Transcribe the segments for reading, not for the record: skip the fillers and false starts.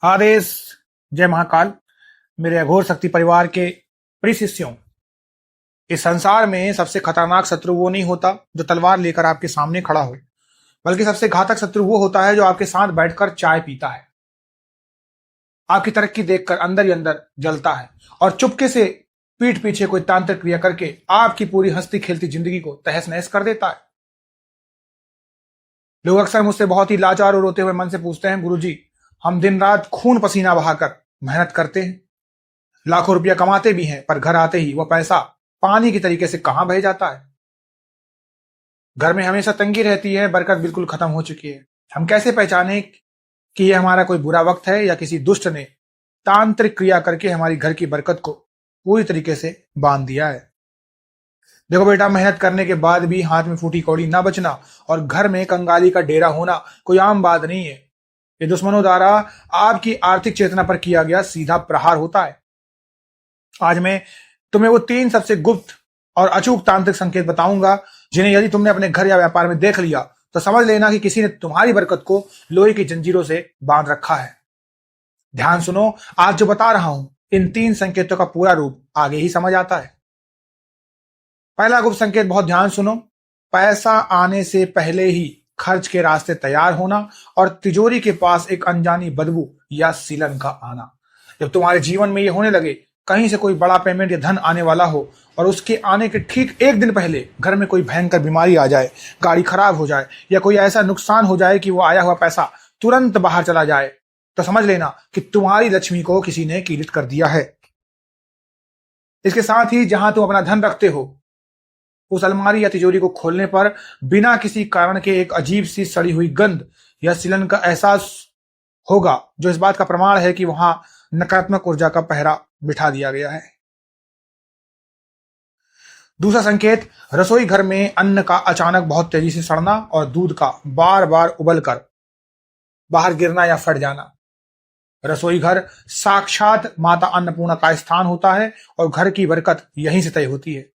आदेश। जय महाकाल। मेरे अघोर शक्ति परिवार के प्रिय शिष्यों, इस संसार में सबसे खतरनाक शत्रु वो नहीं होता जो तलवार लेकर आपके सामने खड़ा हो, बल्कि सबसे घातक शत्रु वो होता है जो आपके साथ बैठकर चाय पीता है, आपकी तरक्की देखकर अंदर ही अंदर जलता है और चुपके से पीठ पीछे कोई तांत्रिक क्रिया करके आपकी पूरी हंसती खेलती जिंदगी को तहस नहस कर देता है। लोग अक्सर मुझसे बहुत ही लाचार और रोते हुए मन से पूछते हैं, गुरुजी, हम दिन रात खून पसीना बहाकर मेहनत करते हैं, लाखों रुपया कमाते भी हैं, पर घर आते ही वह पैसा पानी की तरीके से कहां बह जाता है। घर में हमेशा तंगी रहती है, बरकत बिल्कुल खत्म हो चुकी है। हम कैसे पहचाने कि यह हमारा कोई बुरा वक्त है या किसी दुष्ट ने तांत्रिक क्रिया करके हमारी घर की बरकत को पूरी तरीके से बांध दिया है। देखो बेटा, मेहनत करने के बाद भी हाथ में फूटी कौड़ी ना बचना और घर में कंगाली का डेरा होना कोई आम बात नहीं है। ये दुश्मनों द्वारा आपकी आर्थिक चेतना पर किया गया सीधा प्रहार होता है। आज मैं तुम्हें वो 3 सबसे गुप्त और अचूक तांत्रिक संकेत बताऊंगा, जिन्हें यदि तुमने अपने घर या व्यापार में देख लिया तो समझ लेना कि किसी ने तुम्हारी बरकत को लोहे की जंजीरों से बांध रखा है। ध्यान सुनो, आज जो बता रहा हूं, इन 3 संकेतों का पूरा रूप आगे ही समझ आता है। पहला गुप्त संकेत, बहुत ध्यान सुनो। पैसा आने से पहले ही खर्च के रास्ते तैयार होना और तिजोरी के पास एक अनजानी बदबू या सीलन का आना। जब तुम्हारे जीवन में यह होने लगे, कहीं से कोई बड़ा पेमेंट या धन आने वाला हो और उसके आने के ठीक एक दिन पहले घर में कोई भयंकर बीमारी आ जाए, गाड़ी खराब हो जाए या कोई ऐसा नुकसान हो जाए कि वो आया हुआ पैसा तुरंत बाहर चला जाए, तो समझ लेना कि तुम्हारी लक्ष्मी को किसी ने कीलित कर दिया है। इसके साथ ही जहां तुम अपना धन रखते हो, उस अलमारी या तिजोरी को खोलने पर बिना किसी कारण के एक अजीब सी सड़ी हुई गंध या सिलन का एहसास होगा, जो इस बात का प्रमाण है कि वहां नकारात्मक ऊर्जा का पहरा बिठा दिया गया है। दूसरा संकेत, रसोई घर में अन्न का अचानक बहुत तेजी से सड़ना और दूध का बार बार उबलकर बाहर गिरना या फट जाना। रसोई घर साक्षात माता अन्नपूर्णा का स्थान होता है और घर की बरकत यहीं से तय होती है।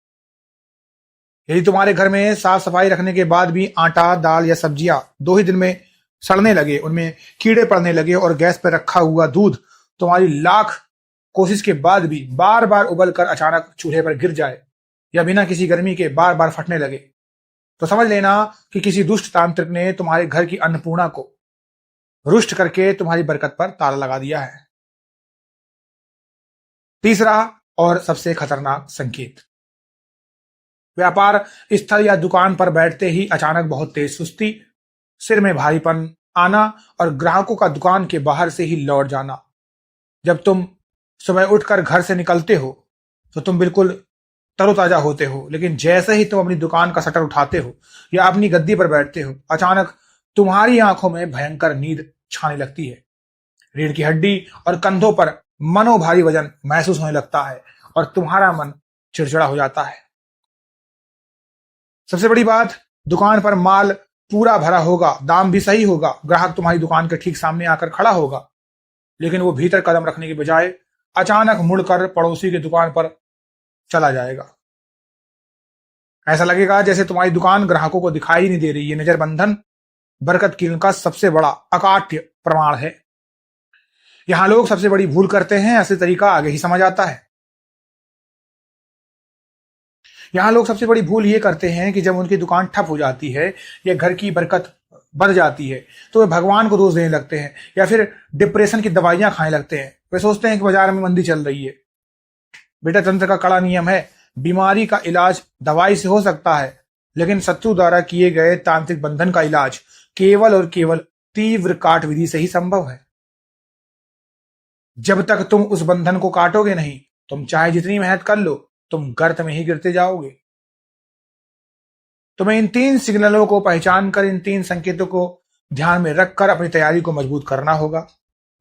यदि तुम्हारे घर में साफ सफाई रखने के बाद भी आटा, दाल या सब्जियां 2 ही दिन में सड़ने लगे, उनमें कीड़े पड़ने लगे और गैस पर रखा हुआ दूध तुम्हारी लाख कोशिश के बाद भी बार बार उबल कर अचानक चूल्हे पर गिर जाए या बिना किसी गर्मी के बार बार फटने लगे, तो समझ लेना कि किसी दुष्ट तांत्रिक ने तुम्हारे घर की अन्नपूर्णा को रुष्ट करके तुम्हारी बरकत पर ताला लगा दिया है। तीसरा और सबसे खतरनाक संकेत, व्यापार स्थल या दुकान पर बैठते ही अचानक बहुत तेज सुस्ती, सिर में भारीपन आना और ग्राहकों का दुकान के बाहर से ही लौट जाना। जब तुम सुबह उठकर घर से निकलते हो तो तुम बिल्कुल तरोताजा होते हो, लेकिन जैसे ही तुम अपनी दुकान का शटर उठाते हो या अपनी गद्दी पर बैठते हो, अचानक तुम्हारी आंखों में भयंकर नींद छाने लगती है। रीढ़ की हड्डी और कंधों पर मनोभारी वजन महसूस होने लगता है और तुम्हारा मन चिड़चिड़ा हो जाता है। सबसे बड़ी बात, दुकान पर माल पूरा भरा होगा, दाम भी सही होगा, ग्राहक तुम्हारी दुकान के ठीक सामने आकर खड़ा होगा, लेकिन वो भीतर कदम रखने के बजाय अचानक मुड़कर पड़ोसी की दुकान पर चला जाएगा। ऐसा लगेगा जैसे तुम्हारी दुकान ग्राहकों को दिखाई नहीं दे रही। ये नजर बंधन बरकत कीन का सबसे बड़ा अकाट्य प्रमाण है। यहां लोग सबसे बड़ी भूल करते हैं, असली तरीका आगे ही समझ आता है। यहां लोग सबसे बड़ी भूल ये करते हैं कि जब उनकी दुकान ठप हो जाती है या घर की बरकत बढ़ जाती है तो वे भगवान को दोष देने लगते हैं या फिर डिप्रेशन की दवाइयां खाने लगते हैं। वे सोचते हैं कि बाजार में मंदी चल रही है। बेटा, तंत्र का कड़ा नियम है, बीमारी का इलाज दवाई से हो सकता है, लेकिन शत्रु द्वारा किए गए तांत्रिक बंधन का इलाज केवल और केवल तीव्र काट विधि से ही संभव है। जब तक तुम उस बंधन को काटोगे नहीं, तुम चाहे जितनी मेहनत कर लो, तुम गर्त में ही गिरते जाओगे। तुम्हें इन 3 सिग्नलों को पहचान कर, इन 3 संकेतों को ध्यान में रखकर अपनी तैयारी को मजबूत करना होगा।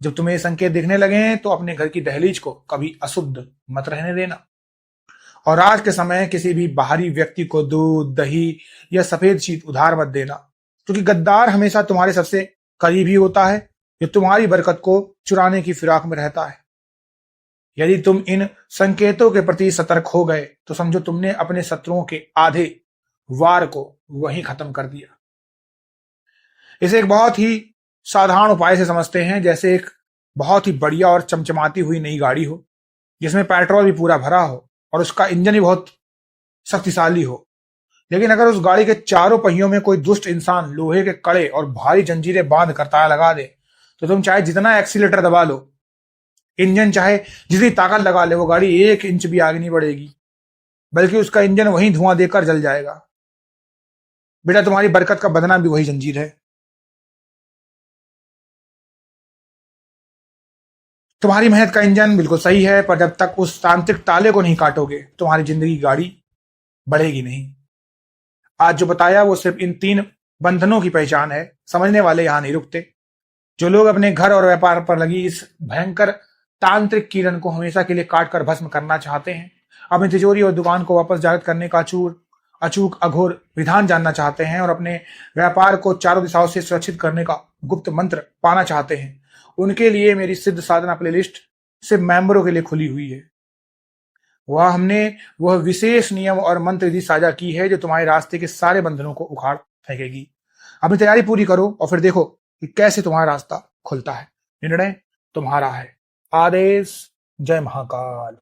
जब तुम्हें ये संकेत दिखने लगे तो अपने घर की दहलीज को कभी अशुद्ध मत रहने देना और आज के समय किसी भी बाहरी व्यक्ति को दूध, दही या सफेद शीत उधार मत देना, क्योंकि गद्दार हमेशा तुम्हारे सबसे करीब ही होता है, जो तुम्हारी बरकत को चुराने की फिराक में रहता है। यदि तुम इन संकेतों के प्रति सतर्क हो गए तो समझो तुमने अपने शत्रुओं के आधे वार को वहीं खत्म कर दिया। इसे एक बहुत ही साधारण उपाय से समझते हैं, जैसे एक बहुत ही बढ़िया और चमचमाती हुई नई गाड़ी हो, जिसमें पेट्रोल भी पूरा भरा हो और उसका इंजन भी बहुत शक्तिशाली हो। लेकिन अगर उस गाड़ी के चारों पहियों में कोई दुष्ट इंसान लोहे के कड़े और भारी जंजीरें बांध कर ताला लगा दे, तो तुम चाहे जितना एक्सीलेटर दबा लो, इंजन चाहे जितनी ताकत लगा ले, वो गाड़ी 1 इंच भी आगे नहीं बढ़ेगी, बल्कि उसका इंजन वहीं धुआं देकर जल जाएगा। बेटा, तुम्हारी बरकत का बदनाम भी वही जंजीर है। तुम्हारी मेहनत का इंजन बिल्कुल सही है, पर जब तक उस तांत्रिक ताले को नहीं काटोगे, तुम्हारी जिंदगी की गाड़ी बढ़ेगी नहीं। आज जो बताया वो सिर्फ इन 3 बंधनों की पहचान है। समझने वाले यहां नहीं रुकते। जो लोग अपने घर और व्यापार पर लगी इस भयंकर तांत्रिक किरण को हमेशा के लिए काट कर भस्म करना चाहते हैं, अपनी तिजोरी और दुकान को वापस जागृत करने का अचूक अघोर विधान जानना चाहते हैं, और अपने व्यापार को चारों दिशाओं से सुरक्षित करने का गुप्त मंत्र पाना चाहते हैं, उनके लिए मेरी सिद्ध साधना प्लेलिस्ट सिर्फ मेंबरों के लिए खुली हुई है। हमने वह विशेष नियम और मंत्र विधि साझा की है जो तुम्हारे रास्ते के सारे बंधनों को उखाड़ फेंकेगी। अपनी तैयारी पूरी करो और फिर देखो कि कैसे तुम्हारा रास्ता खुलता है। निर्णय तुम्हारा है। आदेश। जय महाकाल।